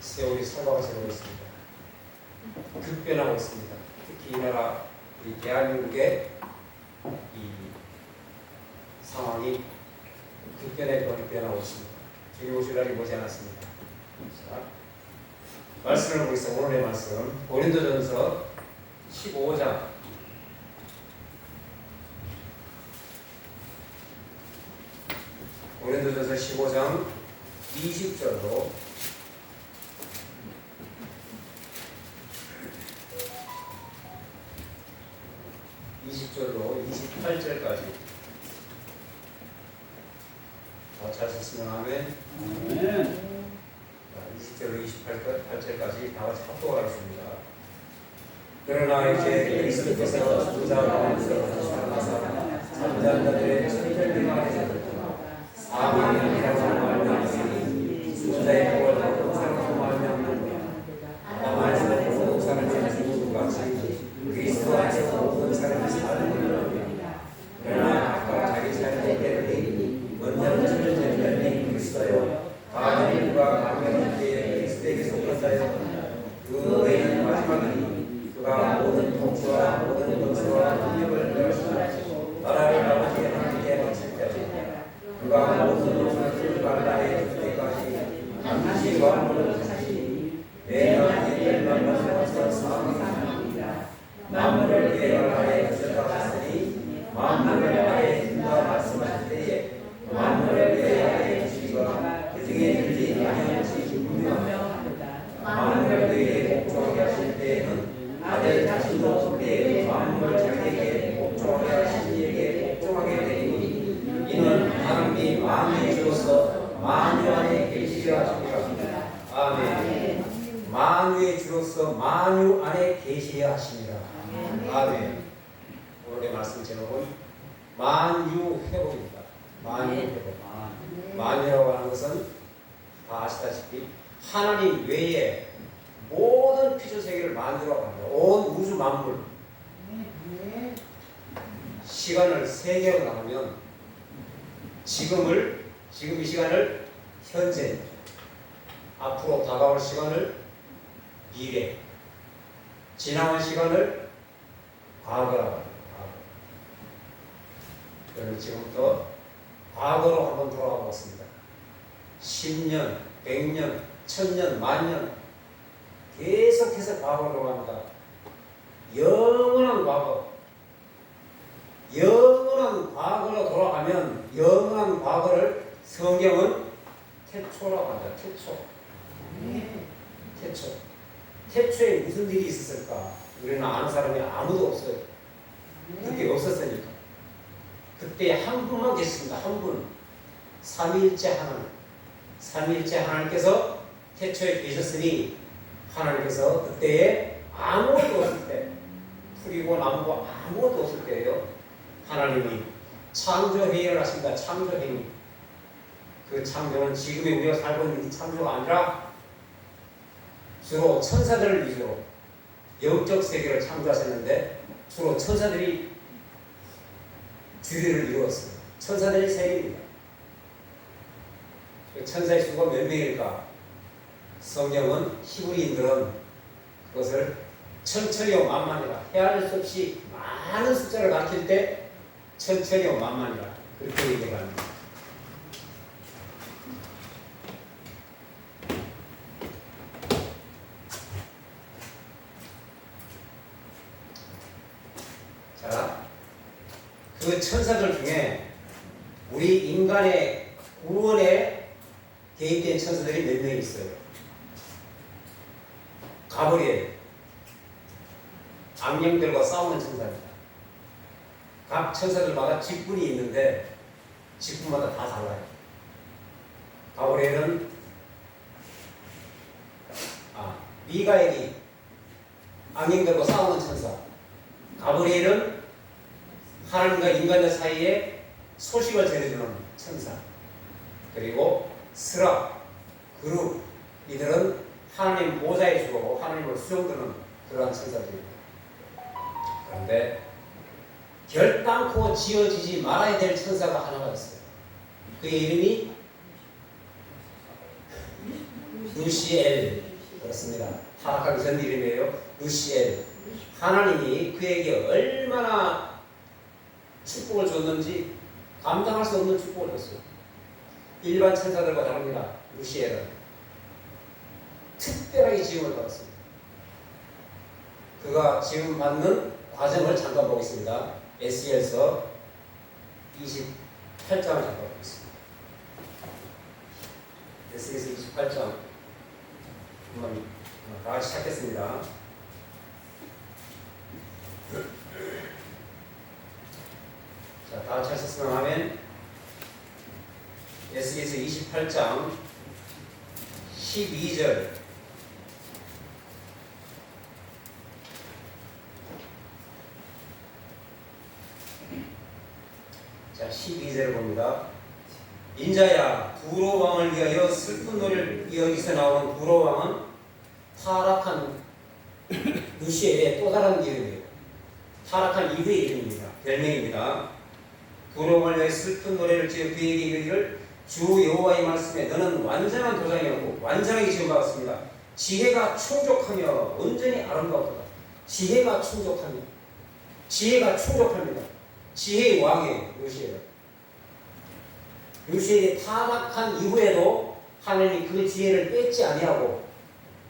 세월이 살아가고 있습니다. 급변하고 있습니다. 특히 이 나라, 이 대한민국의 이 상황이 급변하고 있습니다. 주님 오실 날이 머지않았습니다. 자, 말씀을 보겠습니다. 오늘의 말씀 고린도전서 15장 15장 20절로 28절까지 잘 썼으면 아멘. 20절로 28절까지 다 같이 합독을 하겠습니다. 그러나 이제 그리스도께서 주자 가운데서 살아나사 잠자는 자들의 천혈병하에서 사망이라고 말하는 주자의 복을 받고 살아서 말하는 아마에서 모든 사람이 죽은 것 같이 그리스도 안에서 모든 사람이 사는 것입니다. 그러나 아까 자기 삶의 때문에 먼저 천혈병이 그리스도요 하나님과 관계할 때에 그리스도에게 속한다요 그 외에는 마지막에 그가 모든 통치와 모든 권세와 능력을 내어주시고 나라를 아버지 하나님께 바칠 때에 그가 모든 것을 말라에 줄 때까지 반드시 왕으로 사시니 내 하나님을 만나서 사망합니다. 만물을 그의 말라에 주셨다 하시니 만물을 아래 준다 말씀하실 때에 만물을 그의 아래 주시거나 그 중에 들지 아니한 것이 분명합니다. 만물을 그에게 복종하게 하실 때에는 아들 자신도 그때에 만물을 자기에게 복종하게 하신 이에게 복종하게 되니 이는 하나님이 만유의 주로서 만유 안에 계시려 하십니다. 아멘. 만유의 주로서 만유 안에 계시려 하십니다. 아멘. 오늘의 말씀 제목은 만유 회복입니다. 만유 회복. 만유라고 하는 것은 다 아시다시피 하나님 외에 모든 피조 세계를 만들어 갑니다. 온 우주 만물. 시간을 세계로 나누면 지금 이 시간을 현재, 앞으로 다가올 시간을 미래, 지나온 시간을 과거라고 합니다. 그러면 지금부터 과거로 한번 돌아가 보겠습니다. 10년, 100년, 1000년, 만년 계속해서 과거로 돌아갑니다. 영원한 과거. 영원한 과거로 돌아가면 영원한 과거를 성경은 태초라고 합니다. 태초. 태초에 무슨 일이 있었을까? 우리는 아는 사람이 아무도 없어요. 그게 없었으니까. 그때 한 분만 계셨습니다. 한 분. 삼위일체 하나님. 삼위일체 하나님께서 태초에 계셨으니 하나님께서 그때에 아무것도 없을 때, 풀이고 나무고 아무것도 없을 때예요. 하나님이 창조회의를 하십니다. 창조회의. 그 창조는 지금의 우리가 살고 있는 이 창조가 아니라 주로 천사들을 위주로 영적 세계를 창조하셨는데 주로 천사들이 주류를 이루었어요. 천사들의 세계입니다. 천사의 수가 몇 명일까? 성경은 히브리인들은 그것을 천천히요 만만이라 헤아릴 수 없이 많은 숫자를 가르칠 때 천천히요 만만이라 그렇게 얘기를 합니다. 자, 그 천사들 중에 우리 인간의 구원에 개입된 천사들이 몇 명이 있어요. 가브리엘, 악령들과 싸우는 천사입니다. 각 천사들마다 직분이 있는데 직분마다 다 달라요. 가브리엘은 미가엘이 악령들과 싸우는 천사. 가브리엘은 하나님과 인간의 사이에 소식을 전해주는 천사. 그리고 스라, 그룹, 이들은 하나님 보좌의 주로 하나님을 수용드는 그러한 천사들입니다. 그런데 결단코 지어지지 말아야 될 천사가 하나가 있어요. 그의 이름이 루시엘. 그렇습니다. 타락하기 전 이름이에요. 루시엘. 하나님이 그에게 얼마나 축복을 줬는지 감당할 수 없는 축복을 줬어요. 일반 천사들과 다릅니다. 루시엘은 특별하게 지음을 받았습니다. 그가 지음 받는 과정을 잠깐 보겠습니다. 에스겔서 28장을 잠깐 보겠습니다. 에스겔서 28장 한번 다 같이 시작했습니다. 자, 다 같이 하셨으면 하면 에스겔서 28장 12절 자, 12절을 봅니다. 인자야, 두로 왕을 위하여 슬픈 노래를 여기서 나오는 두로 왕은 타락한 루시엘의 또 다른 이름이에요. 타락한 이후의 이름입니다. 별명입니다. 두로 왕을 위하여 슬픈 노래를 지어 그에게 이르기를 주 여호와의 말씀에 너는 완전한 도장이었고 완전하게 지음받았습니다. 지혜가 충족하며 온전히 아름다웠다. 지혜가 충족하며 지혜가 충족합니다. 지혜의 왕이에요. 루시엘. 루시엘이 타락한 이후에도 하나님이 그 지혜를 뺏지 아니하고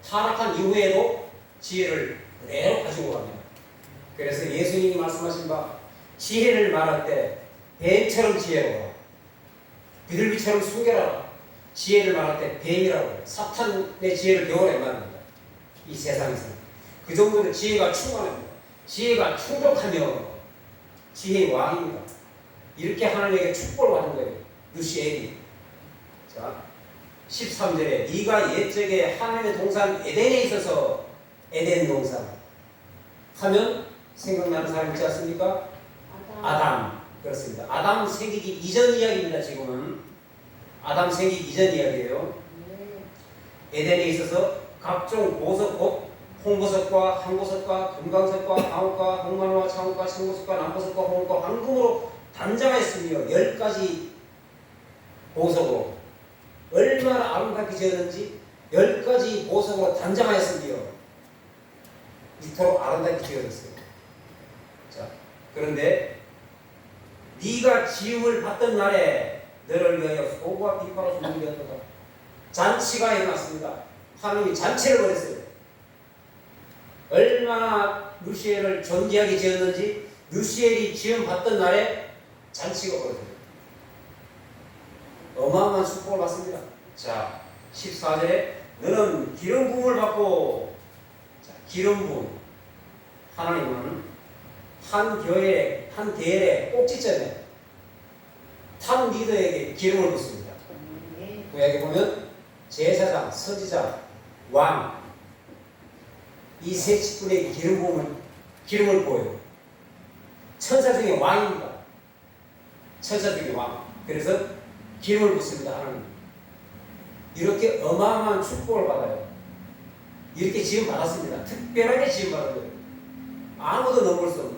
타락한 이후에도 지혜를 그대로 가지고 갑니다. 그래서 예수님이 말씀하신 바 지혜를 말할 때 뱀처럼 지혜로워라. 비둘기처럼 순결하라. 지혜를 말할 때 뱀이라고 해요. 사탄의 지혜를 배우라 말합니다. 이 세상에서 그 정도로 지혜가 충만합니다. 지혜가 충족하며 지혜의 왕입니다. 이렇게 하나님에게 축복을 받은 거예요. 루시엘이. 자, 13절에 네가 옛적에 하나님의 동산 에덴에 있어서 에덴 동산 하면 생각나는 사람 있지 않습니까? 아담. 그렇습니다. 아담 생기기 이전 이야기입니다. 지금은 아담 생기기 이전 이야기예요. 에덴에 있어서 각종 보석, 곧 홍보석과 항보석과 금강석과 방울과 홍마루와 창욱과 청보석과 남보석과 홍과 황금으로 단장하였으며 10가지 보석으로 얼마나 아름답게 지었는지 10가지 보석으로 단장하였으며 이토록 아름답게 지어졌어요. 자, 그런데 네가 지음을 받던 날에 너를 위하여 소고와 비파로 준비되었다. 잔치가 일어났습니다. 하나님이 잔치를 벌였어요. 얼마나 루시엘을 존귀하게 지었는지 루시엘이 지음 받던 날에 잔치가 벌어져요. 어마어마한 축복을 받습니다. 자, 14절에 너는 기름 부음을 받고, 자, 기름 부음. 하나님은 한 교회, 한 대회의 꼭지점에 탑 리더에게 기름을 붓습니다. 구약에 보면 제사장, 선지자, 왕 이 세 직분에게 기름을 부어요. 천사 중에 왕입니다. 천사 중에 왕. 그래서 기름을 붓습니다. 하나님. 이렇게 어마어마한 축복을 받아요. 이렇게 지음 받았습니다. 특별하게 지음 받은 거예요. 아무도 넘을 수 없는.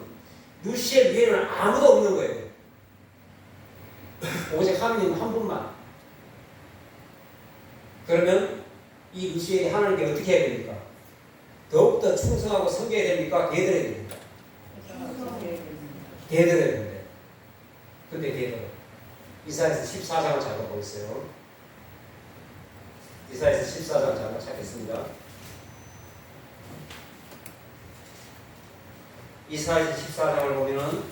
루시엘 위에는 아무도 없는 거예요. 오직 하나님 한 분만. 그러면 이 루시엘이 하나님께 어떻게 해야 됩니까? 더욱더 충성하고 섬겨야 됩니까? 대들어야 됩니까? 대들어야 됩니다. 근데 대들어. 이사야서 14장을 잘 보고 있어요. 이사야서 14장 잘 찾겠습니다. 이사야서 14장을 보면은,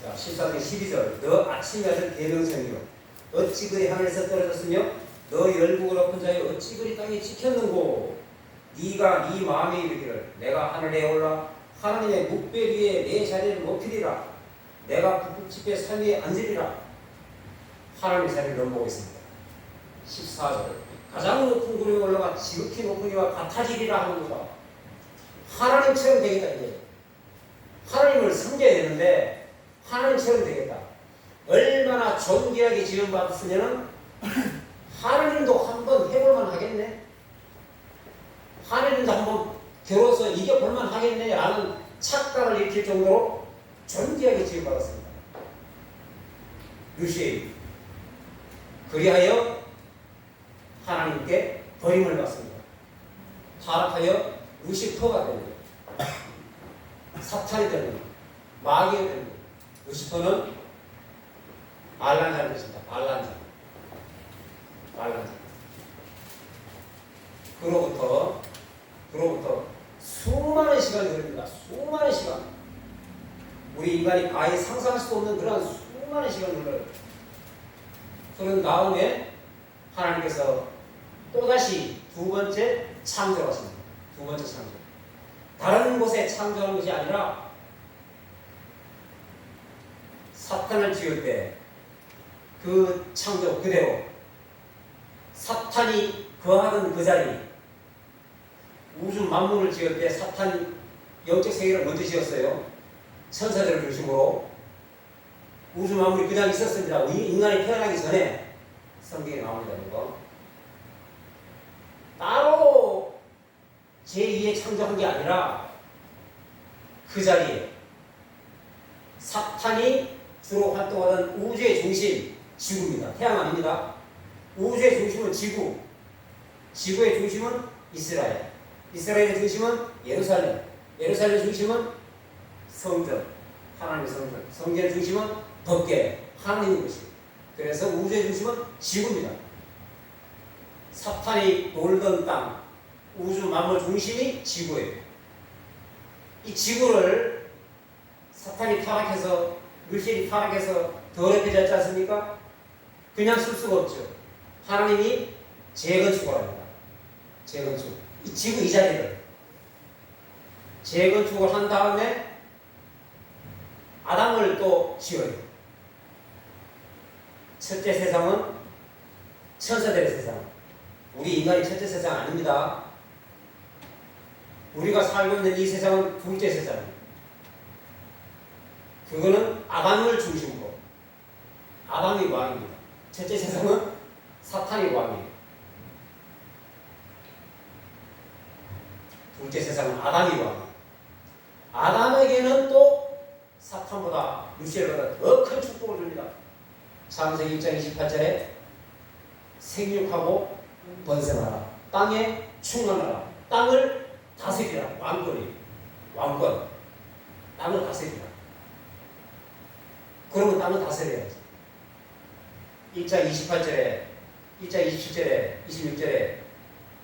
자, 14장 12절. 너 아침에 아들 대명성이요 어찌 그리 하늘에서 떨어졌으며 너 열국을 엎은 자여 어찌 그리 땅에 지켰는고. 네가 네 마음에 이르기를 내가 하늘에 올라 하나님의 묵배 위에 내 자리를 높이리라. 내가 북극집의 산 위에 앉으리라. 하나님의 자리를 넘보고 있습니다. 14절. 가장 높은 구름이 올라가 지극히 높은 이와 같아지리라 하는 거다. 하나님처럼 되겠다 이게. 하나님을 섬겨야 되는데 하나님처럼 되겠다. 얼마나 존귀하게 지음받았으면 하나님도 한번 해볼만 하겠네. 하나님도 한번 겨뤄서 이겨볼만 하겠네 라는 착각을 일으킬 정도로 존귀하게 지음받았습니다. 루시엘. 그리하여 하나님께 버림을 받습니다. 타락하여 루시퍼가 되는 거예요. 사탄이 되는 거예요. 마귀가 되는 거예요. 루시퍼는 알란자를 뜻입니다. 알란자. 그로부터 수많은 시간이 걸립니다. 수많은 시간. 우리 인간이 아예 상상할 수 없는 그런 수많은 시간이 걸려요. 그런 다음에 하나님께서 또다시 두 번째 창조하십니다. 두 번째 창조. 다른 곳에 창조하는 것이 아니라 사탄을 지을 때 그 창조 그대로 사탄이 거하던 그 자리, 우주 만물을 지을 때 사탄이 영적 세계를 먼저 지었어요. 천사들을 중심으로. 우주 만물이 그냥 있었습니다. 인간이 태어나기 전에 성경에 나옵니다. 이거. 따로 제2의 창조한 게 아니라 그 자리에 사탄이 주로 활동하던 우주의 중심, 지구입니다. 태양 아닙니다. 우주의 중심은 지구, 지구의 중심은 이스라엘, 이스라엘의 중심은 예루살렘, 예루살렘의 중심은 성전, 하나님의 성전, 성전의 중심은 법계, 하나님의 것이. 그래서 우주의 중심은 지구입니다. 사탄이 놀던 땅, 우주 만물 중심이 지구예요. 이 지구를 사탄이 타락해서, 루시엘이 타락해서 더럽혀졌지 않습니까? 그냥 쓸 수가 없죠. 하나님이 재건축을 합니다. 재건축. 이 지구 이 자리를 재건축을 한 다음에 아담을 또 지어요. 첫째 세상은 천사들의 세상. 우리 인간이 첫째 세상 아닙니다. 우리가 살고 있는 이 세상은 둘째 세상입니다. 그거는 아담을 중심으로. 아담이 왕입니다. 첫째 세상은 사탄이 왕이에요. 둘째 세상은 아담이 왕이에요. 아담에게는 또 사탄보다 루시엘보다 더 큰 축복을 줍니다. 창세기 1장 28절에 생육하고 번성하라. 땅에 충만하라. 땅을 다스리라. 왕권. 땅을 다스리라. 그러면 땅을 다스려야지. 1장 28절에, 1장 27절에, 26절에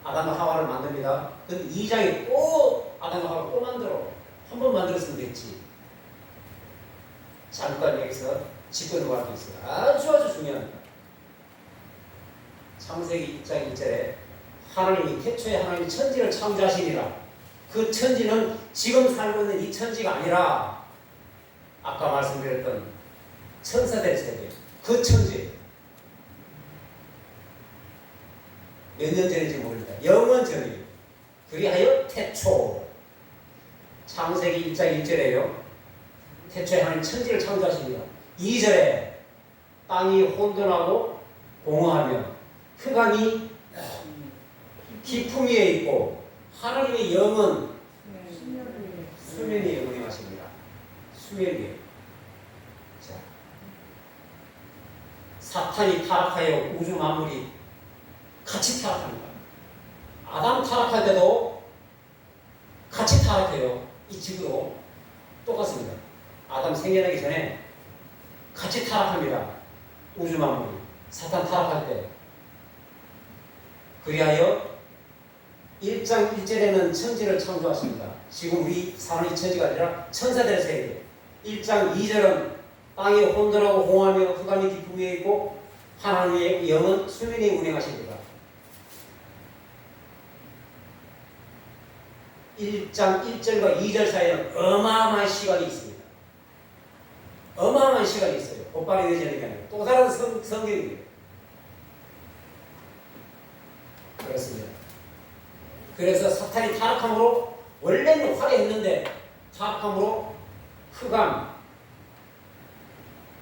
아담과 하와를 만듭니다. 근데 2장에 또 아담과 하와를 또 만들어. 한 번 만들었으면 됐지. 잠깐 여기서 짚고 넘어갈 게 있어요. 아주 중요합니다. 창세기 1장 1절에 하나님이 태초에 하나님이 천지를 창조하시니라. 그 천지는 지금 살고 있는 이 천지가 아니라 아까 말씀드렸던 천사들의 세계, 그 천지. 몇 년 전인지 모릅니다. 영원 전이에요. 그리하여 태초. 창세기 1장 1절에요. 태초에 하나님 천지를 창조하십니다. 2절에 땅이 혼돈하고 공허하며 흑암이 깊음 위에 있고 하나님의 영은 수면 위에 운행하십니다. 수면 위에. 자, 사탄이 타락하여 우주 만물이 같이 타락합니다. 아담 타락할 때도 같이 타락해요. 이 지구도 똑같습니다. 아담 생겨나기 전에 같이 타락합니다. 우주 만물이 사탄 타락할 때. 그리하여 1장 1절에는 천지를 창조하십니다. 지금 우리 사는 이 천지가 아니라 천사들의 세계. 1장 2절은 땅이 혼돈하고 공허하며 흑암이 깊음 위에 있고 하나님의 영은 수면에 운행하십니다. 1장 1절과 2절 사이에는 어마어마한 시간이 있습니다. 어마어마한 시간이 있어요. 곧바로 이어지는 게 아니라 또 다른 성경이에요. 그렇습니다. 그래서 사탄이 타락함으로 원래는 화려했는데 타락함으로 흑암,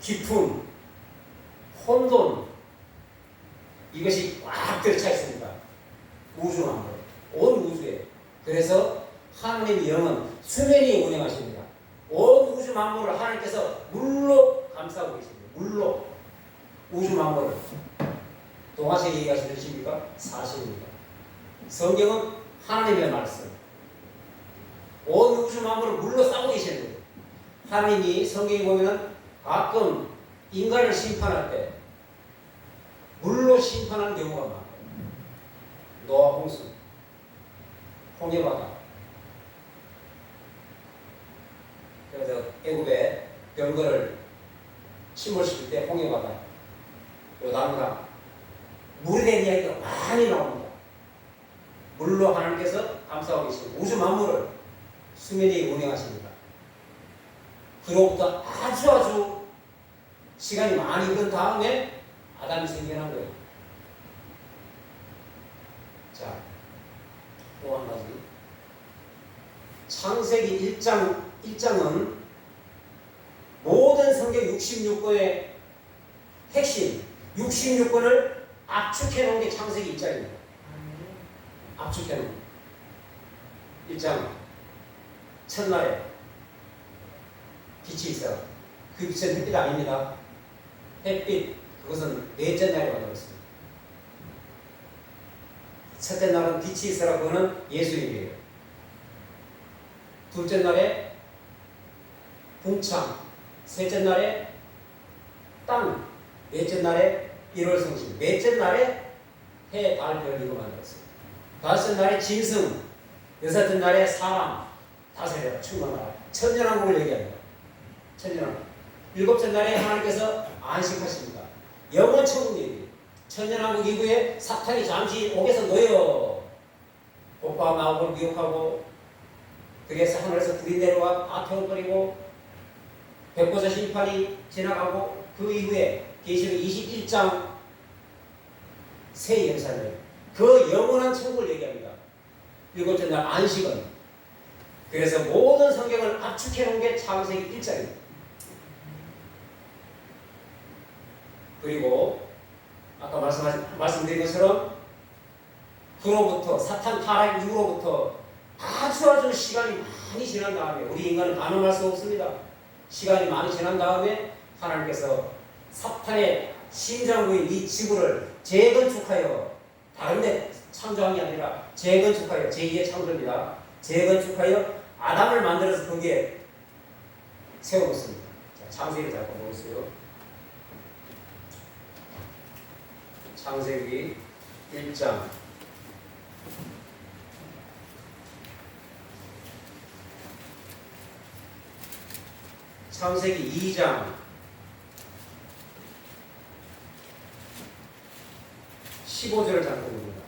깊음, 혼돈 이것이 꽉 들어차 있습니다. 우주 만물, 온 우주에. 그래서 하나님의 영은 수면이 운행하십니다. 온 우주 만물을 하나님께서 물로 감싸고 계십니다. 물로 우주 만물을. 동화책 얘기하시는 것입니까? 사실입니다. 성경은 하나님의 말씀. 온 우주 만물을 물로 싸고 계시는 거예요. 하나님이 성경에 보면 가끔 인간을 심판할 때 물로 심판하는 경우가 많아요. 노아 홍수, 홍해바다. 그래서 애굽에 병거를 침몰시킬 때 홍해바다, 요단강, 물에 대한 이야기가 많이 나옵니다. 물로 하나님께서 감싸고 계시고 우주 만물을 수면 위에 운행하십니다. 그로부터 아주 시간이 많이 흐른 다음에 아담이 생겨난 거예요. 자, 또 한 가지. 창세기 1장은 모든 성경 66권의 핵심, 66권을 압축해 놓은 게 창세기 1장입니다. 압축해 놓은 1장. 첫날에 빛이 있어. 그 빛은 햇빛 아닙니다. 햇빛, 그것은 넷째 날에 만들었습니다. 첫째 날은 빛이 있어라, 그거는 예수님이에요. 둘째 날에 풍창, 셋째 날에 땅, 넷째 날에 1월 성신, 넷째 날에 해, 달, 별 이거 만들었습니다. 다섯째 날에 짐승, 여섯째 날에 사람, 다스려라, 충만하라. 천년왕국을 얘기합니다. 천년왕국. 일곱째 날에 하나님께서 안식하십니다. 영원 천국 얘기예요. 천년왕국 이후에 사탄이 잠시 옥에서 놓여 오빠 마음을 미혹하고, 그래서 하늘에서 불이 내려와 다 태워버리고 백보자 심판이 지나가고, 그 이후에 계시록 21장 새 예루살렘, 그 영원한 천국을 얘기합니다. 일곱째 날 안식은. 그래서 모든 성경을 압축해 놓은 게 창세기 1장입니다. 그리고 아까 말씀드린 것처럼 그로부터 사탄 타락 이후로부터 아주 시간이 많이 지난 다음에, 우리 인간은 가늠할 수 없습니다. 시간이 많이 지난 다음에 하나님께서 사탄의 심장부인 이 지구를 재건축하여, 다른 데 창조한 게 아니라 재건축하여, 제2의 창조입니다. 재건축하여 아담을 만들어서 거기에 세워놓습니다. 자, 창세기 잘 보세요. 창세기 1장. 창세기 2장 15절을 잠깐 봅니다.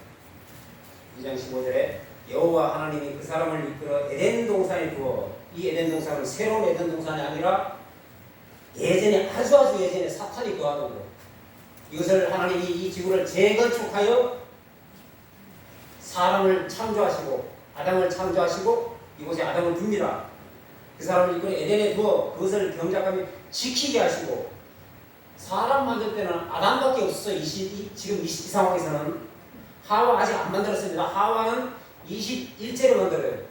2장 15절에 여호와 하나님이 그 사람을 이끌어 에덴 동산에 두어, 이 에덴 동산은 새로운 에덴 동산이 아니라 예전에 아주 예전에 사탄이 거하던 곳, 이것을 하나님이 이 지구를 재건축하여 사람을 창조하시고 아담을 창조하시고 이곳에 아담을 둡니다. 그 사람을 이끌어 에덴에 두어 그것을 경작하며 지키게 하시고, 사람 만들 때는 아담밖에 없었어요. 지금 이 상황에서는 하와 아직 안 만들었습니다. 하와는 21절에 만들어요.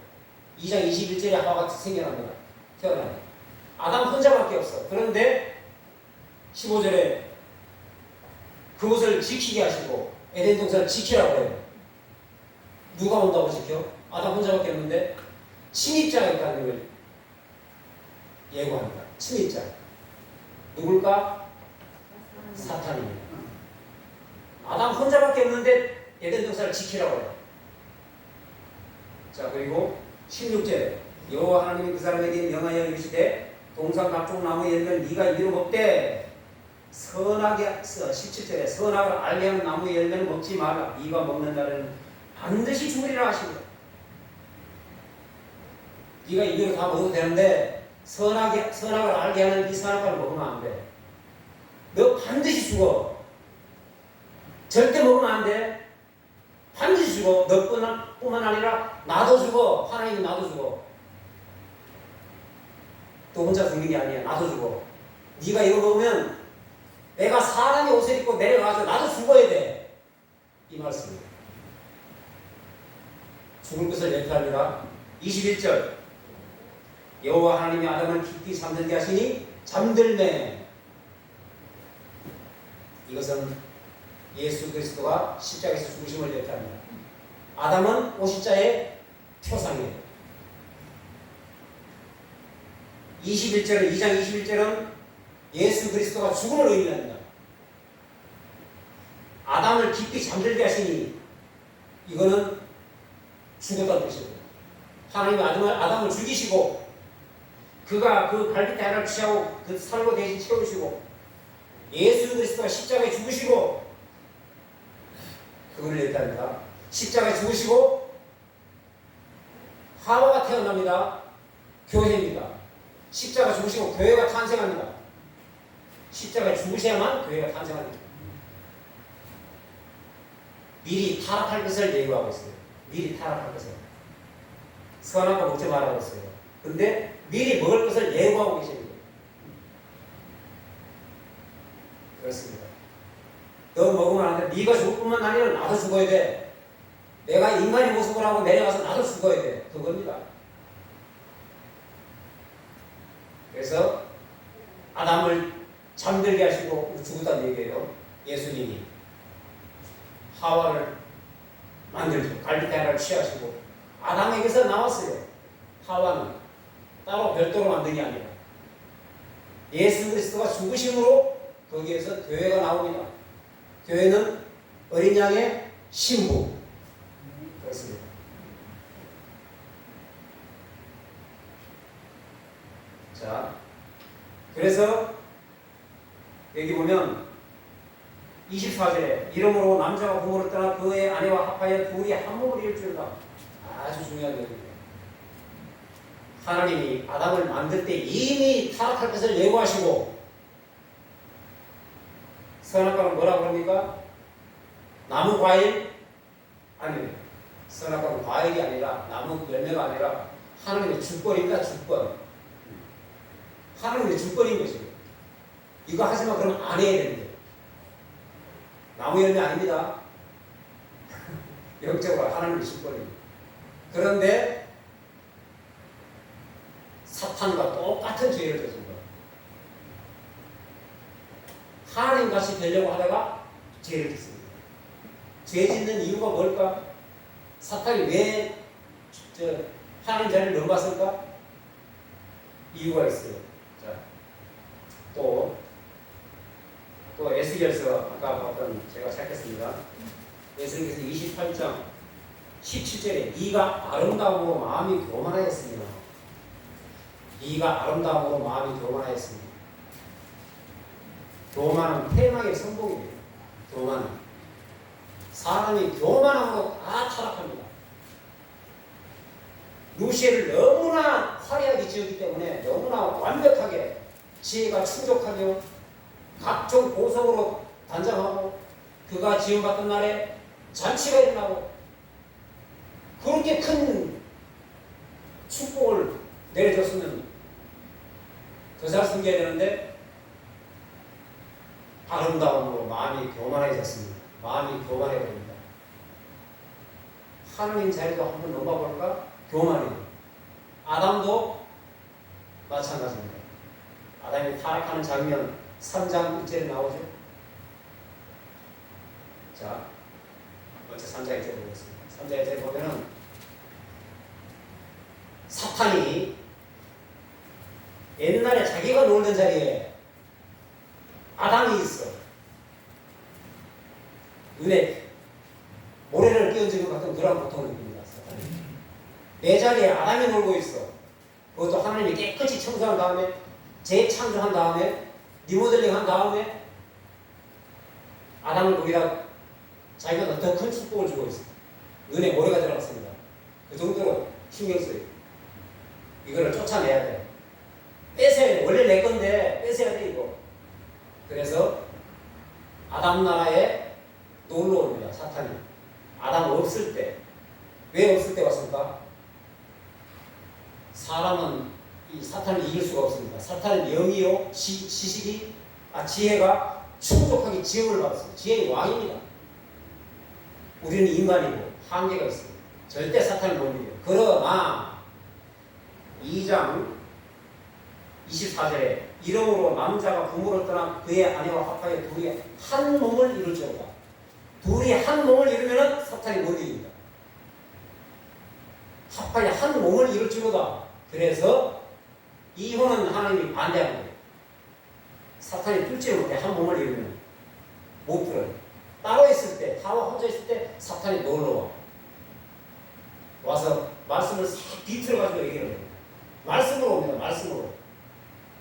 2장 21절에 하와가 생겨납니다. 태어나요. 아담 혼자밖에 없어. 그런데 15절에 그것을 지키게 하시고 에덴 동산을 지키라고 해요. 누가 온다고 지켜? 아담 혼자밖에 없는데 침입자가 있다는 걸 예고합니다. 침입자. 누굴까? 사탄입니다. 아담 혼자밖에 없는데 에덴 동산을 지키라고 해요. 자, 그리고 16절에 여호와 하나님이 그 사람에게 명하여 이르시되 동산 각종 나무 열매를 네가 이루 먹되 선하게, 17절에 선악을 알게 하는 나무 열매는 먹지 마라. 네가 먹는 날에는 반드시 죽으리라 하십니다. 네가 이대로 다 먹어도 되는데 선악을 알게 하는 이 선악과를 먹으면 안 돼. 너 반드시 죽어. 절대 먹으면 안 돼. 반드시 죽어. 너뿐만 아니라 나도 죽어. 하나님이 나도 죽어. 또 혼자 죽는 게 아니야. 나도 죽어. 네가 이거 먹으면 내가 사람의 옷을 입고 내려가서 나도 죽어야 돼. 이 말씀입니다. 죽을 것을 예표합니다. 21절 여호와 하나님이 아담을 깊이 잠들게 하시니 잠들매. 이것은 예수 그리스도가 십자가에서 죽으심을 예표합니다. 아담은 오십자의 표상이에요. 21절은 2장 21절은 예수 그리스도가 죽음을 의미합니다. 아담을 깊이 잠들게 하시니 이거는 죽었다는 뜻이에요. 하나님이 아담을 죽이시고 그가 그 갈빗대 하나를 취하고 그 살로 대신 채우시고 예수 그리스도가 십자가에 죽으시고 그걸 얘기합니다. 십자가에 죽으시고 하와가 태어납니다. 교회입니다. 십자가 죽으시고 교회가 탄생합니다. 십자가에 죽으셔야만 교회가 탄생합니다. 미리 타락할 것을 예고하고 있어요. 미리 타락할 것을. 선악과 먹지 말라고 했어요. 근데 미리 먹을 것을 예고하고 계십니다. 그렇습니다. 너 먹으면 안 돼. 네가 죽을 뿐만 아니라 나도 죽어야 돼. 내가 인간의 모습을 하고 내려가서 나도 죽어야 돼. 그겁니다. 그래서 아담을 잠들게 하시고 죽었다는 얘기예요. 예수님이 하와를 만들고 갈빗대 하나를 취하시고 아담에게서 나왔어요. 하와는 따로 별도로 만든 게 아니라 예수 그리스도가 죽으심으로 거기에서 교회가 나옵니다. 교회는 어린 양의 신부. 그렇습니다. 자, 그래서 여기 보면 24절에 이러므로 남자가 부모를 떠나 그의 아내와 합하여 둘이 한 몸을 이룰 줄이다. 아주 중요한 얘기입니다. 하나님이 아담을 만들 때 이미 타락할 것을 예고하시고 선악과는 뭐라고 합니까? 나무 과일? 아니에요. 선악과는 과일이 아니라 나무 열매가 아니라 하나님의 주권입니다. 주권. 하나님의 주권인 것이에요. 이거 하지만 그러면 안 해야 되는데 나무 열매 아닙니다. 영적으로 하나님의 주권입니다. 그런데 사탄과 똑같은 죄를 졌습니다. 하나님같이 되려고 하다가 죄를 짓습니다. 죄 짓는 이유가 뭘까? 사탄이 왜 하나님 자리를 넘어갔을까? 이유가 있어요. 자, 또 에스겔서 아까 봤던 제가 찾겠습니다. 에스겔서 28장 17절에 네가 아름다움으로 마음이 교만하였으며 네가 아름다움으로 마음이 교만하였으며 교만은 태망의 성공이에요. 교만은 사람이 교만함으로 다 타락합니다. 루시엘을 너무나 화려하게 지었기 때문에 너무나 완벽하게 지혜가 충족하며 각종 보석으로 단장하고 그가 지음받던 날에 잔치가 일어나고 그렇게 큰 축복을 내려줬으면 더 잘 숨겨야 되는데 아름다움으로 마음이 교만해졌습니다. 마음이 교만해버립니다. 하나님 자리도 한번 넘어볼까? 교만해요. 아담도 마찬가지입니다. 아담이 타락하는 장면 3장 1절에 나오죠. 자, 먼저 3장 1절에 보겠습니다. 3장 1절에 보면은 사탄이 옛날에 자기가 놀던 자리에 아담이 있어. 눈에 모래를 끼얹은 것 같은 그런 고통을 느낍니다. 사탄이. 내 자리에 아담이 놀고 있어. 그것도 하나님이 깨끗이 청소한 다음에 재창조한 다음에 리모델링 한 다음에 아담을 거기다 자기가 더 큰 축복을 주고 있어. 눈에 모래가 들어갔습니다. 그 정도로 신경 써요. 이거를 쫓아내야 돼. 뺏어야 돼. 원래 내 건데 뺏어야 돼 이거. 그래서 아담 나라에 놀러 옵니다. 사탄이. 아담 없을 때. 왜 없을 때 왔을까? 사람은 이 사탄을 이길 수가 없습니다. 사탄은 영이요 지혜가 충족하게 지음을 받았습니다. 지혜의 왕입니다. 우리는 인간이고 한계가 있습니다. 절대 사탄을 못 이겨요. 그러나 2장 24절에 이러므로 남자가 부모를 떠나 그의 아내와 합하여 둘이 한 몸을 이룰지어다. 둘이 한 몸을 이루면 사탄이 못 이깁니다. 합하여 한 몸을 이룰지로다. 그래서 이혼은 하나님이 반대하는 거예요. 사탄이 뚫지를 못해. 한 몸을 이루면 못 풀어요. 따로 있을 때, 하와 혼자 있을 때 사탄이 놀러와. 와서 말씀을 싹 비틀어가지고 얘기를 해요. 말씀으로 옵니다. 말씀으로.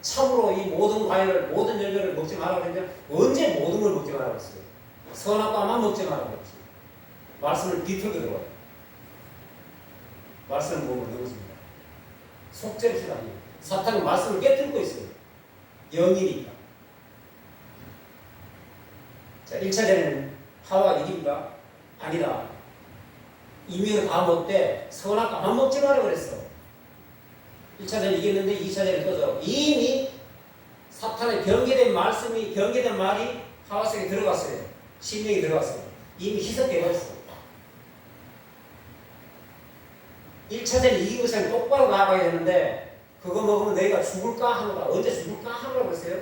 참으로 이 모든 과일을, 모든 열매를 먹지 말라고 했는데 언제 모든 걸 먹지 말라고 했어요? 선악과만 먹지 말라고 했어요. 말씀을 비틀고 들어와요. 말씀을 몸을 넣어줍니다. 속죄를 아니에요. 사탄은 말씀을 깨뜨리고 있어요. 영이니까. 자, 1차전에는 하와 이깁니까? 아니다. 이미 다 먹되 선악과만 먹지 말라고 그랬어. 1차전 이겼는데 2차전에 떠서 이미 사탄의 변개된 말씀이, 변개된 말이 하와 속에 들어갔어요. 심령이 들어갔어요. 이미 희석되어버렸어. 1차전에 이긴 것을 똑바로 나아가야 되는데 그거 먹으면 너희가 죽을까 하노라. 언제 죽을까 하노라고 했어요?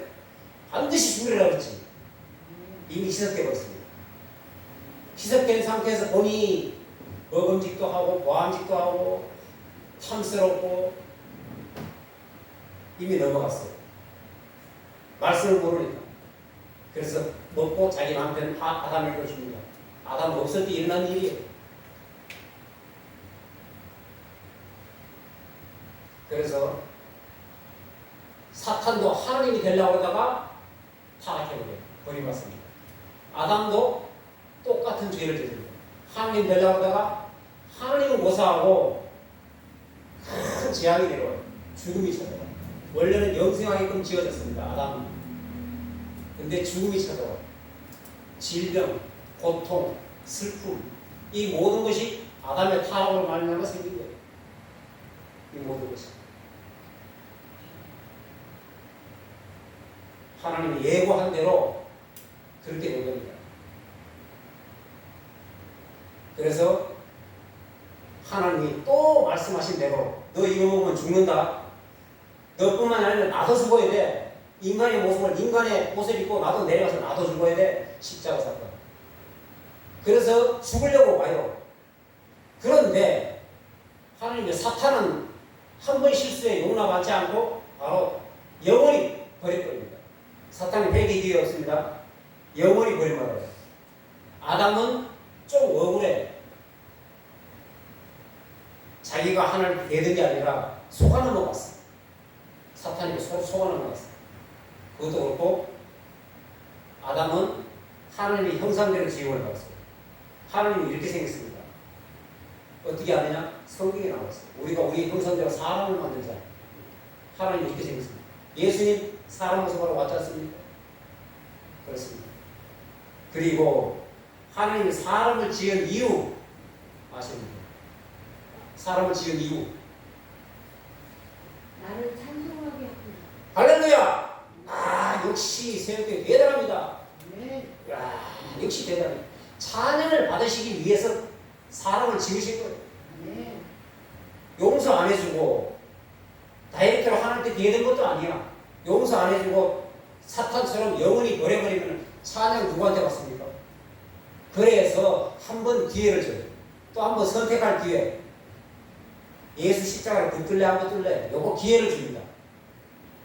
반드시 죽으리라고 했지. 이미 희석되어버렸습니다. 희석된 상태에서 본인이 먹음직도 하고 보암직도 하고 탐스럽고 이미 넘어갔어요. 말씀을 모르니까. 그래서 먹고 자기 남편 아담에게 줍니다. 아담 없을 때 일어난 일이에요. 그래서 사탄도 하나님이 되려고 하다가 타락해버려요. 버림받습니다. 아담도 똑같은 죄를 저질러요. 하나님 되려고 하다가 하나님을 모사하고 큰 재앙이 내려와요. 죽음이 찾아와요. 원래는 영생하게끔 지어졌습니다. 아담은. 근데 죽음이 찾아와요. 질병, 고통, 슬픔, 이 모든 것이 아담의 타락으로 말미암아 생긴 거예요. 이 모든 것이. 하나님이 예고한 대로 그렇게 된 겁니다. 그래서 하나님이 또 말씀하신 대로 너 이거 먹으면 죽는다. 너뿐만 아니라 나도 죽어야 돼. 인간의 모습을, 인간의 옷을 입고 나도 내려가서 나도 죽어야 돼. 십자가 사건. 그래서 죽으려고 와요. 그런데 하나님의 사탄은 한 번 실수에 용납하지 않고 바로 영원히 버려버립니다. 사탄이 회개 기회 없습니다. 영원히 버림받아요. 아담은 좀 억울해. 자기가 하나님을 대든 게 아니라 속아 넘어갔어. 사탄이 속아 넘어갔어. 그것도 그렇고 아담은 하나님의 형상대로 지음을 받았어요. 하나님이 이렇게 생겼습니다. 어떻게 하느냐? 성경에 나와있어요. 우리가 우리 형상대로 사람을 만들자. 하나님이 이렇게 생겼습니다. 예수님 사람 모습으로 왔지 않습니까? 그렇습니다. 그리고 하나님이 사람을 지은 이유 아십니까? 사람을 지은 이유. 나를 찬송하게 하고. 할렐루야! 아, 역시 새롭게 대단합니다. 네. 야, 역시 대단해. 찬양을 받으시기 위해서 사람을 지으신 거예요. 네. 용서 안 해주고 다이렉트로 하나님께 대는 것도 아니야. 용서 안 해주고 사탄처럼 영원히 버려버리면 찬양 누구한테 갔습니까? 그래서 한 번 기회를 줘요. 또 한 번 선택할 기회. 예수 십자가를 붙들래 안 붙들래? 요거 기회를 줍니다.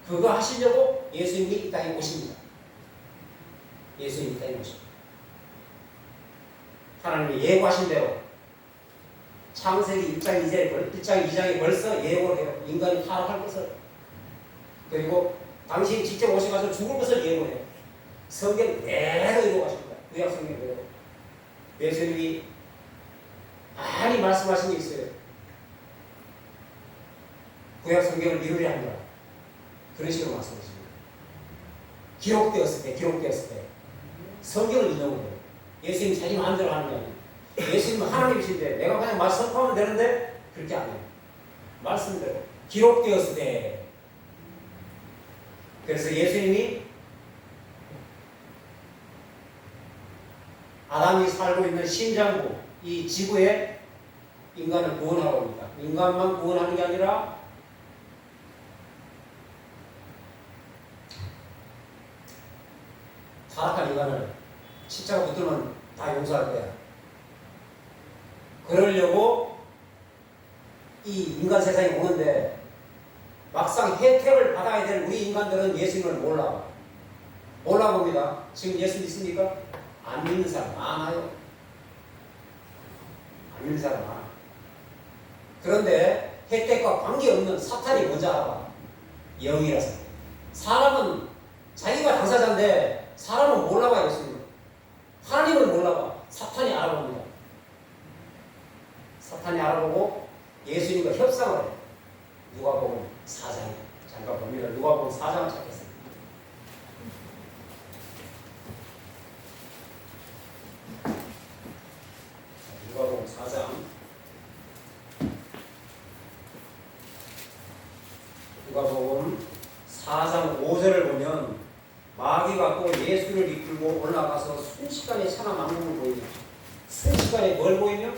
그거 하시려고 예수님이 이 땅에 오십니다. 예수님이 이 땅에 오십니다. 하나님이 예고하신 대로 창세기 1장 2장에 벌써 예고를 해요. 인간이 타락할 것을. 그리고 당신이 직접 오셔가지고 죽을 것을 예고해요. 성경 그대로 이루어가십니다. 구약 성경 그대로. 예수님이 많이 말씀하신 게 있어요. 구약 성경을 이루려 합니다. 그런 식으로 말씀하십니다. 기록되었을 때 성경을 인용해요. 예수님 자기 마음대로 하는 게 아니에요. 예수님은 하나님이신데 내가 그냥 말씀하면 되는데 그렇게 안 해요. 말씀대로 기록되었을 때. 그래서 예수님이 아담이 살고 있는 신장부, 이 지구에 인간을 구원하러 옵니다. 인간만 구원하는 게 아니라 타락한 인간을 십자가 붙들면 다 용서할 거야. 그러려고 이 인간 세상에 오는데 막상 혜택을 받아야 될 우리 인간들은 예수님을 몰라 봅니다. 지금 예수 믿습니까? 안 믿는 사람 많아요. 안 믿는 사람 많아. 그런데 혜택과 관계없는 사탄이 먼저 알아봐. 영이라서. 사람은 자기가 당사자인데 사람은 몰라봐. 예수님을. 하나님을 몰라봐. 사탄이 알아봅니다. 사탄이 알아보고 예수님과 협상을 해요. 누가복음 4장. 잠깐 봅니다. 누가복음 4장 찾겠습니다. 누가복음 4장. 누가복음 4장 5절을 보면 마귀가 또 예수를 이끌고 올라가서 순식간에 천하만국을 보이며 순식간에 뭘 보이며?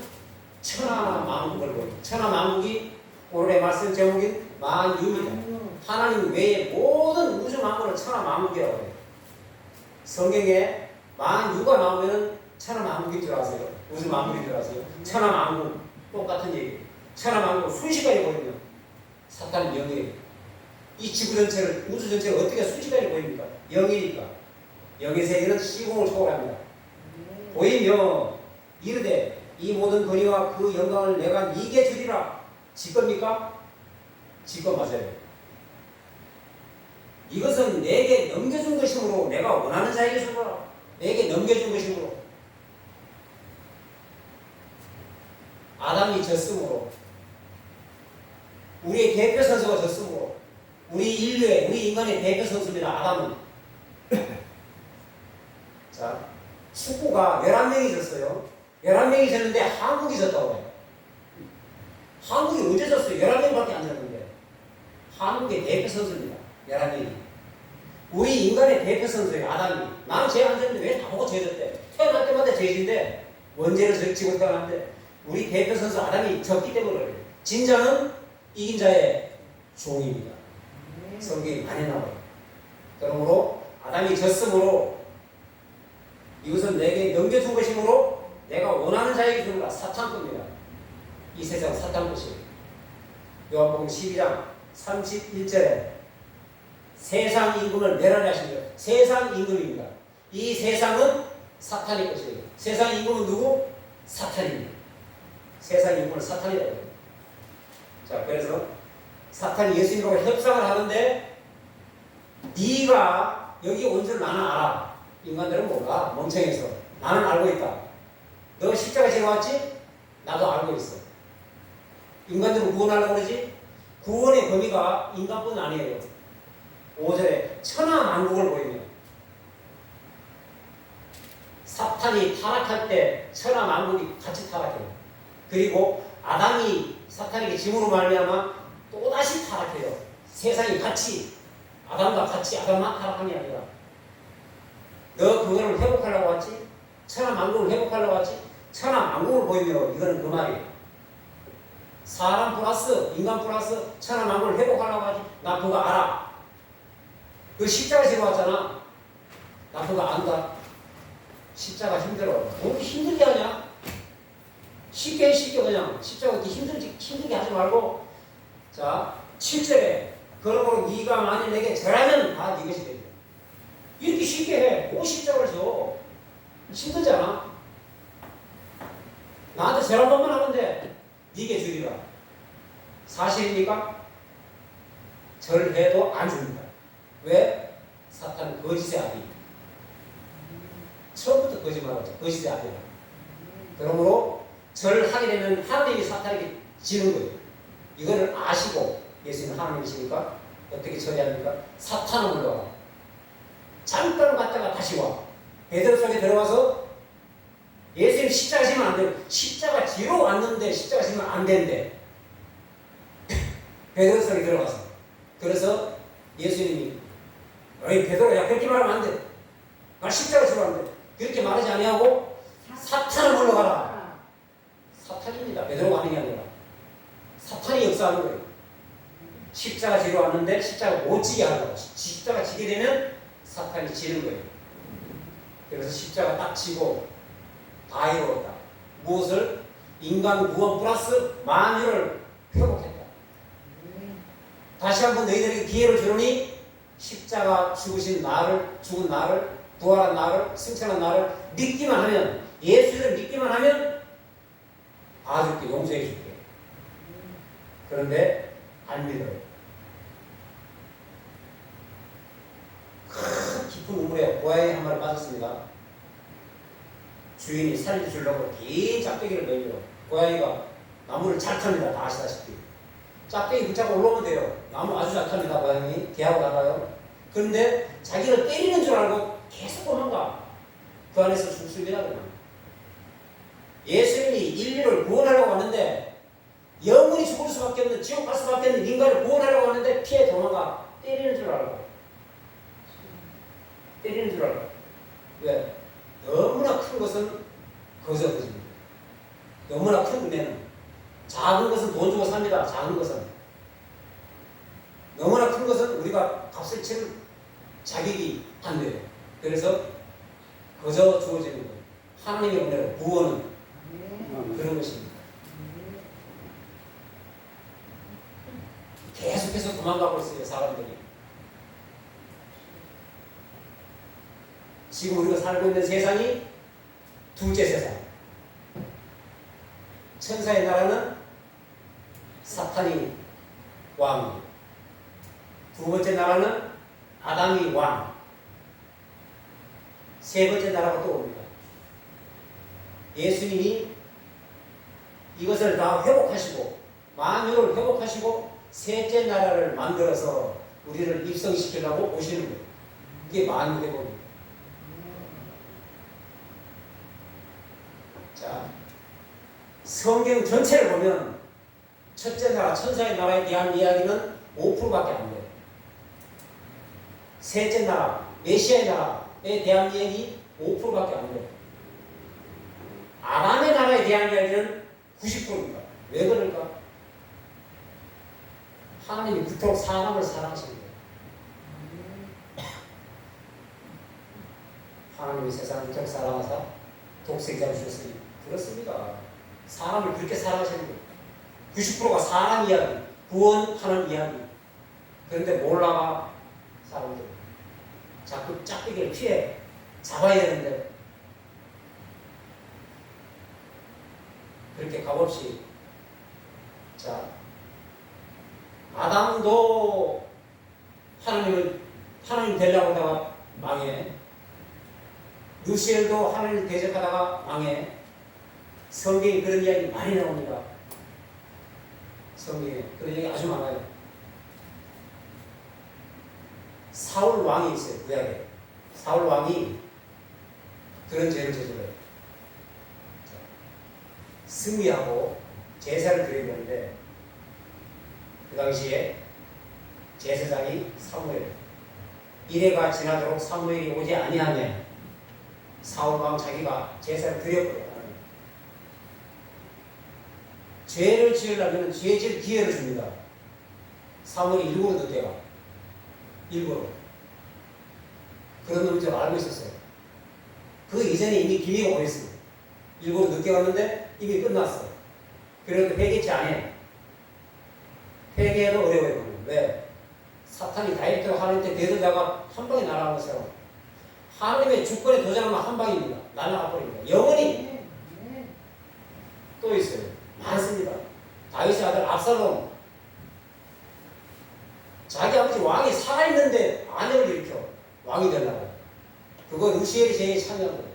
천하만국을 보이며 천하만국이 오늘의 말씀 제목인 만유입니다. 하나님 외에 모든 우주 만물을 천하만국이라고 해요. 성경에 만유가 나오면 천하만국인 줄 아세요? 우주 만국인 줄 아세요? 천하만국 똑같은 얘기. 천하만국 순식간에 보이며 사탄은 영이에요. 이 지구 전체를 우주 전체를 어떻게 순식간에 보입니까? 영이니까. 영의 세계는 시공을 초월합니다. 보이며 이르되 이 모든 권위와 그 영광을 내가 네게 주리라. 지 겁니까? 지 거 맞아요. 이것은 내게 넘겨준 것이므로 내가 원하는 자에게 주노라. 내게 넘겨준 것이므로. 아담이 졌으므로 우리의 대표 선수가 졌으므로 우리 인류의 우리 인간의 대표 선수입니다. 아담은. 자, 축구가 11명이 졌어요. 11명이 졌는데 한국이 졌다고 해요. 한국이 언제 졌어요? 11명밖에 안 졌는데. 한국의 대표 선수입니다. 11명이. 우리 인간의 대표 선수예요. 아담이. 나는 죄 안 졌는데 왜 나보고 죄 졌대? 태어날 때마다 죄진데 원죄를 지고 태어났는데 우리 대표 선수 아담이 졌기 때문에 그래요. 진자는 이긴 자의 종입니다. 성경이 많이 나와요. 그러므로 아담이 졌으므로 이것은 내게 넘겨준 것이므로 내가 원하는 자에게 주는가. 사탄 겁니다. 이 세상 사탄 것이에요. 요한복음 12장 31절에 세상 임금을 멸하려 하신 것. 세상 임금입니다. 이 세상은 사탄의 것이에요. 세상 임금은 누구? 사탄입니다. 세상 임금은 사탄이라고 해요. 자, 그래서 사탄이 예수님하고 협상을 하는데 네가 여기 온 줄 나는 알아. 인간들은 몰라. 멍청해서. 나는 알고 있다. 너 십자가 지러 왔지? 나도 알고 있어. 인간들은 구원하려고 그러지? 구원의 범위가 인간뿐 아니에요. 5절에 천하만국을 보이며 사탄이 타락할 때 천하만국이 같이 타락해요. 그리고 아담이 사탄에게 짐으로 말미암아 또다시 타락해요. 세상이 같이 아담과 같이 아담만 타락한 게 아니라 너 그거를 회복하려고 왔지? 천하만국을 회복하려고 왔지? 천하만국을 보이며 이거는 그 말이에요. 사람 플러스 인간 플러스 천하만국을 회복하려고 하지? 나 그거 알아. 그 십자가 지러 왔잖아. 나 그거 안다. 십자가 힘들어. 뭐 힘들게 하냐? 쉽게 그냥 십자가 힘들게 하지 말고. 자, 7절에 그러므로 네가 만일 내게 절하면 다 네 것이 되리라. 이렇게 쉽게 해. 뭐 십자가를 줘. 힘들잖아. 나한테 절 한 번만 하면 돼. 네게 주리라. 사실입니까? 절해도 안 줍니다. 왜? 사탄은 거짓의 아비. 처음부터 거짓말하죠. 거짓의 아비라. 그러므로 절하게 되면 하나님이 사탄에게 지는 거예요. 이거를 아시고 예수님은 하나님이시니까 어떻게 처리합니까? 사탄은 물러가. 잠깐 갔다가 다시 와. 베드로 속에 들어가서 예수님 십자가 지면 안 돼요. 십자가 지러 왔는데 십자가 지면 안 된대. 베드로 속에 들어가서. 그래서 예수님이 어이 베드로야 그렇게 말하면 안 돼. 나 십자가 지러 왔는데 그렇게 말하지 아니하고 사탄을 물러가라. 사탄입니다. 베드로가 하는 게 아니라 사탄이 역사하는 거예요. 십자가 지러 왔는데 십자가 못 지게 하려고. 십자가 지게 되면 사탄이 지는 거예요. 그래서 십자가 딱 지고 다 이루었다. 무엇을? 인간 구원 플러스 만유를 회복했다. 다시 한번 너희들에게 기회를 주노니 십자가 죽은 나를 부활한 나를 승천한 나를 믿기만 하면 예수를 믿기만 하면 봐줄게 용서해 줄게. 그런데 안 믿어요. 큰 깊은 우물에 고양이 한 마리 빠졌습니다. 주인이 살려주려고 긴 짝대기를 매려 고양이가 나무를 잘 탑니다. 다 아시다시피 짝대기 붙잡고 올라오면 돼요. 나무 아주 잘 탑니다. 고양이 개하고 나가요. 그런데 자기를 때리는 줄 알고 계속 도망가. 그 안에서 죽습니다. 그냥. 예수님이 인류를 구원하려고 하는데 영원히 죽을 수밖에 없는 지옥 갈 수밖에 없는 인간을 구원하려고 하는데 피해 도망가. 때리는 줄 알고. 때리는 줄 알고. 왜? 너무나 큰 것은 거저거집니다. 너무나 큰 은혜는 작은 것은 돈 주고 삽니다. 작은 것은 너무나 큰 것은 우리가 값을 치는 자격이 안 돼요. 그래서 거저 주어지는 것. 하나님의 은혜로 구원은 그런 것입니다. 계속해서 도망가고 있어요. 사람들이. 지금 우리가 살고 있는 세상이 둘째 세상. 천사의 나라는 사탄이 왕. 두 번째 나라는 아담이 왕. 세 번째 나라가 또 옵니다. 예수님이 이것을 다 회복하시고 만유를 회복하시고 셋째 나라를 만들어서 우리를 입성시키려고 오시는 거예요. 이게 만유 회복입니다. 자, 성경 전체를 보면 첫째 나라, 천사의 나라에 대한 이야기는 5%밖에 안 돼요. 셋째 나라, 메시아의 나라에 대한 이야기 5%밖에 안 돼요. 아람의 나라에 대한 이야기는 90%입니다. 왜 그럴까? 하나님이 그토록 사람을 사랑하시는 거예요. 하나님이 세상을 그토록 사랑하사 독생자를 주셨으니 그렇습니다. 사람을 그렇게 사랑하시는 거예요. 90%가 사람 이야기, 구원하는 이야기. 그런데 몰라가 사람들 자꾸 짝대기를 피해 잡아야 되는데 그렇게 값없이. 자, 아담도 하나님 되려고 하다가 망해. 루시엘도 하나님 대적하다가 망해. 성경에 그런 이야기 많이 나옵니다. 성경에 그런 이야기 아주 많아요. 사울 왕이 있어요. 구약에. 사울 왕이 그런 죄를 저질러요. 승리하고 제사를 드려야 되는데 그 당시에 제사장이 사무엘. 이래가 지나도록 사무엘이 오지 아니하면 사울 왕 자기가 제사를 드렸거든요. 죄를 지으려면 죄 지을 기회를 줍니다. 사무엘이 일부러 늦대요. 일부러. 그런 놈인 줄 알고 있었어요. 그 이전에 이미 기회가 오랬습니다. 일부러 늦게 왔는데 이미 끝났어. 그래도 회개치 않아요. 회개도 어려워요. 왜? 사탄이 다이렉트로 하나님께 대들다가 한 방에 날아가는 것처럼 하나님의 주권에 도전하면 한 방입니다. 날아가 버립니다. 영원히. 또 있어요. 많습니다. 다윗의 아들 압살롬. 자기 아버지 왕이 살아있는데 아내를 일으켜 왕이 되려고. 그거 루시엘이 제일 참여한 거예요.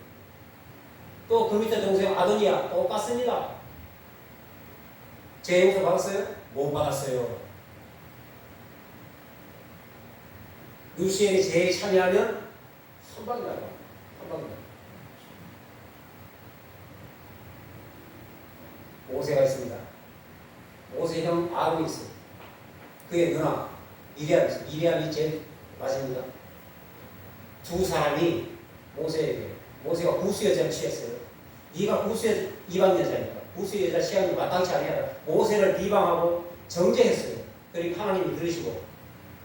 또 그 밑에 동생 아도니아 똑같습니다. 죄 용서 받았어요? 못 받았어요. 루시엘이 제일 참여하면 한 방에 나가. 한 방에 나가. 모세가 있습니다. 모세 형 아론이 있어요. 그의 누나 미리암이 있어요. 미리암이 제일 맞습니다. 두 사람이 모세에게, 모세가 구수 여자를 취했어요. 네가 구수 이방 여자니까 구수 여자 취하는 게 마땅치 아니야. 모세를 비방하고 정죄했어요. 그러니까 하나님이 들으시고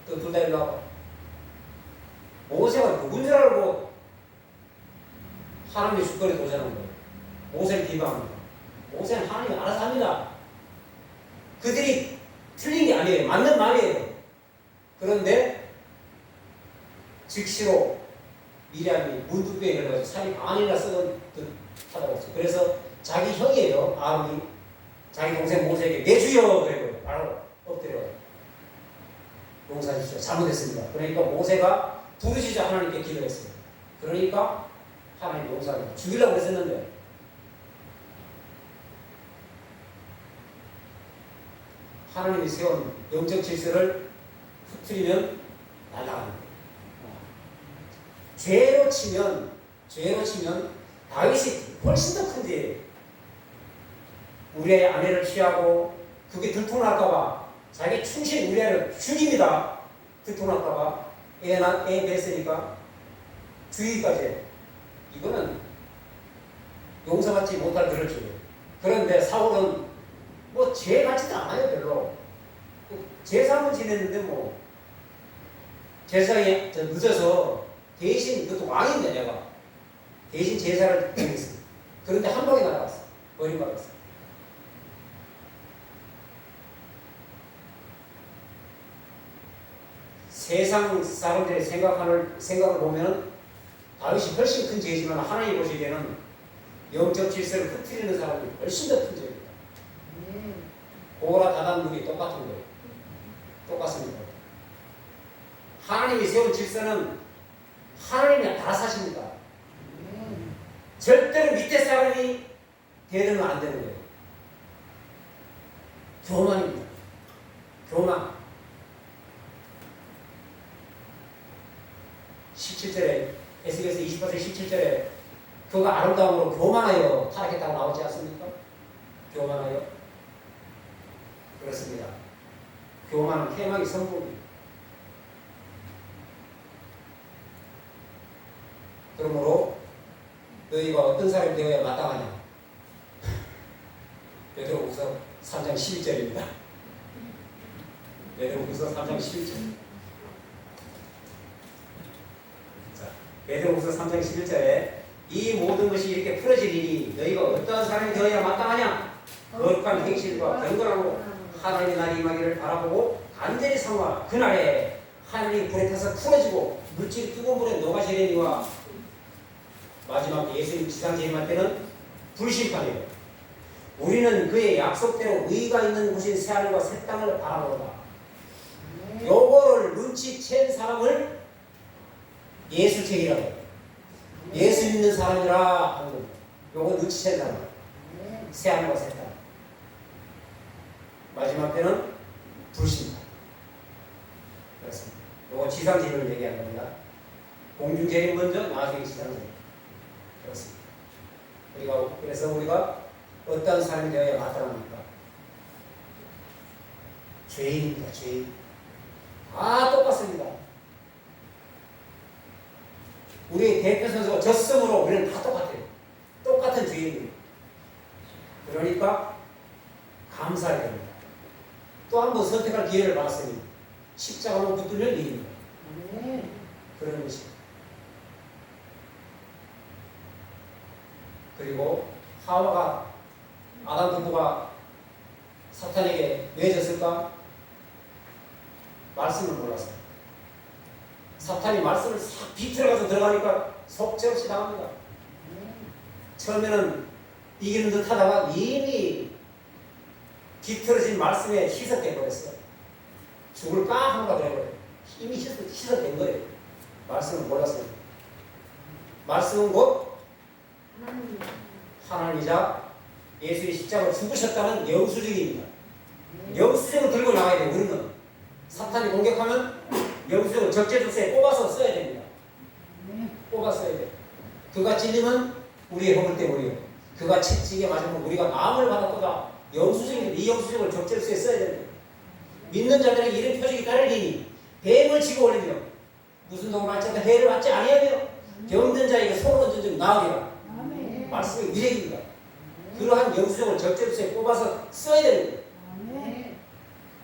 또 둘 다 일로 와봐. 모세가 누군 줄 알고 하나님의 주권에 도전한 거예요. 모세를 비방합니다. 모세는 하나님이 알아서 합니다. 그들이 틀린 게 아니에요. 맞는 말이에요. 그런데 즉시로 미리암이 문득병을 가지고 살이 반이나 썩은 듯 하다고 했어요. 그래서 자기 형이에요. 아론이 자기 동생 모세에게 내 주여 그래요. 바로 엎드려 용서하십시오. 잘못했습니다. 그러니까 모세가 부르시자 하나님께 기도했어요. 그러니까 하나님 용서하고 죽이려고 했었는데 하나님이 세운 영적 질서를 흐트리면 날아가는 거예요. 죄로 치면 다윗이 훨씬 더 큰 죄예요. 우리의 아내를 취하고 그게 들통날까봐 자기 충신 우리아를 죽입니다. 들통날까봐 애 뱃으니까 죽이기까지 해요. 이거는 용서받지 못할 그럴 죄예요. 그런데 사울은 뭐 죄 같지도 않아요. 별로 제사 한번 지냈는데 뭐 제사에 늦어서 대신 그것도 왕인데 내가 대신 제사를 드렸어요. 그런데 한 방에 날아갔어. 버림받았어. 세상 사람들의 생각을 보면 다윗이 훨씬 큰 죄지만 하나님 보시기에는 영적 질서를 흐트리는 사람이 훨씬 더 큰 죄입니다. 고라 다단물이 똑같은 거예요. 똑같습니다. 하나님이 세운 질서는 하나님이 알아서 하십니다. 절대로 밑에 사람이 대들면 안 되는 거예요. 교만입니다. 교만. 17절에 에스겔서 28절 17절에 그가 아름다움으로 교만하여 타락했다고 나오지 않습니까? 교만하여 그렇습니다. 교만은 패망의 성품입니다. 그러므로 너희가 어떤 사람이 되어야 마땅하냐? 베드로후서 3장 11절입니다. 베드로후서 3장 11절. 자, 베드로후서 3장 11절에 이 모든 것이 이렇게 풀어지리니 너희가 어떠한 사람이 되어야 마땅하냐? 거룩한 행실과 경건하고 하나님의 날이 임하기를 바라보고 간절히 삼아 그날에 하나님이 불에 타서 풀어지고 물질이 뜨거운 물에 녹아지려니와 마지막 예수님 지상 재림할 때는 불심판이에요. 우리는 그의 약속대로 의가 있는 곳인 새하늘과 새 땅을 바라보다. 요거를 눈치챈 사람을 예수책이라고 해요. 예수 믿는 사람이라 하는 거예요. 요거 눈치챈 사람. 새하늘과 새 땅. 마지막 때는 불심판. 그렇습니다. 요거 지상 재림을 얘기하는 겁니다. 공중 재림 먼저, 나중에 지상 재림. 그렇습니다. 그래서 우리가 어떤 사람이 되어야 마땅합니까? 죄인입니다. 죄인. 다 똑같습니다. 우리 대표 선수가 졌으므로 우리는 다 똑같아요. 똑같은 죄인입니다. 그러니까 감사해야 됩니다. 또 한 번 선택할 기회를 받았으니 십자가로 붙들면 일입니다. 그런 것입니다. 그리고 하와가 아담 부부가 사탄에게 왜 졌을까? 말씀을 몰랐어요. 사탄이 말씀을 싹 비틀어가서 들어가니까 속죄없이 당합니다. 처음에는 이기는 듯 하다가 이미 비틀어진 말씀에 희석돼 버렸어요. 죽을 깡한가 되어버려요. 이미 희석된 거예요. 말씀을 몰랐어요. 말씀은 곧 하나님이자 예수의 십자가로 죽으셨다는 영수증입니다. 영수증을 들고 나가야 돼요. 우리는 사탄이 공격하면 영수증을 적재적소에 뽑아서 써야 됩니다. 뽑아 써야 돼요. 그가 찔리면 우리의 허물 때문이요. 그가 채찍에 맞으면 우리가 마음을 받았도다. 영수증입니다. 이 영수증을 적재적소에 써야 됩니다. 믿는 자들에게 이런 표적이 따르리니 뱀을 치고 올리며 무슨 도움을 할지라도 해를 받지 아니하며 병든 자에게 손을 얹은 즉 나으리라. 말씀이 위력입니다. 그러한 영수증을 적재적소에 뽑아서 써야 됩니다.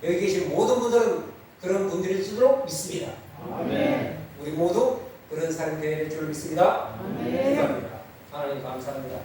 여기 계신 모든 분들은 그런 분들일 줄로 믿습니다. 우리 모두 그런 사람이 되어야 될 줄 믿습니다. 기도합니다. 하나님 감사합니다.